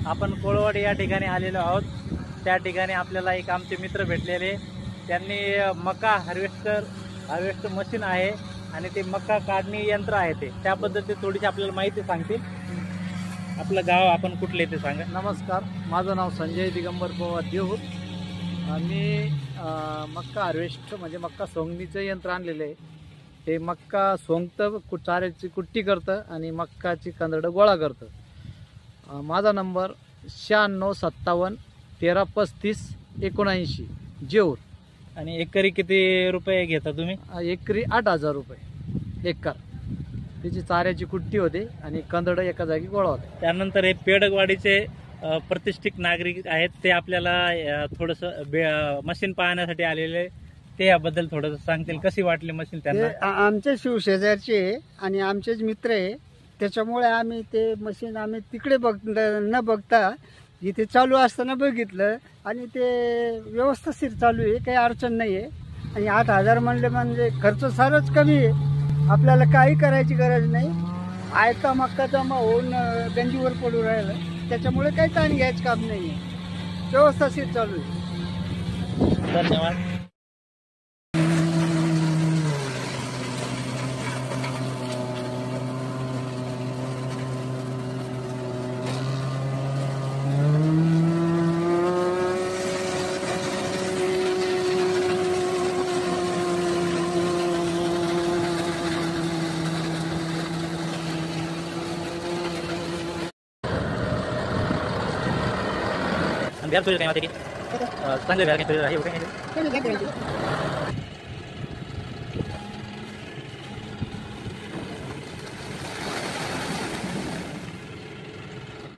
आपण कोळवाडी या ठिकाणी आलेलो आहोत। त्या ठिकाणी आपल्याला एक आमचे मित्र भेटलेले, त्यांनी मका हार्वेस्टर मशीन आहे आणि ते मका काढणी यंत्र आहे ते त्याबद्दल ते थोडीशी आपल्याला माहिती सांगतील। आपलं गाव आपण कुठले ते सांगा। नमस्कार, माझं नाव संजय दिगंबर पवार देऊर। मी मक्का हार्वेस्ट म्हणजे मक्का सोंगणीचं यंत्र आणलेलं आहे। ते मक्का सोंगतं, चाऱ्याची कुट्टी करतं आणि मक्काची कंदरडं गोळा करतं। माझा नंबर 9657 1335 जेऊर। आणि एकरी किती रुपये घेता तुम्ही? एकरी 8000 रुपये एकर। त्याची चाऱ्याची कुट्टी होते आणि कंदरडं एका जागी गोळा होते। त्यानंतर हे पेडगवाडीचे प्रतिष्ठित नागरिक आहेत, ते आपल्याला थोडंसं मशीन पाहण्यासाठी आलेले, ते याबद्दल थोडंसं सांगतील। कशी वाटली मशीन त्यांना? आमचे शिवशेजारचे आणि आमचेच मित्र आहे, त्याच्यामुळे आम्ही ते मशीन आम्ही तिकडे न बघता इथे चालू असताना बघितलं आणि ते व्यवस्थित चालू आहे, काही अडचण नाही आहे। आणि 8000 म्हणले म्हणजे खर्च फारच कमी आहे, आपल्याला काही करायची गरज नाही। आयता मक्काचा होऊन गंजीवर पडू राहिलं, त्याच्यामुळे काही ताण घ्यायचं काम नाही आहे, व्यवस्थित चालू आहे। धन्यवाद। बिहार काय माहिती की चांगले बिहार काही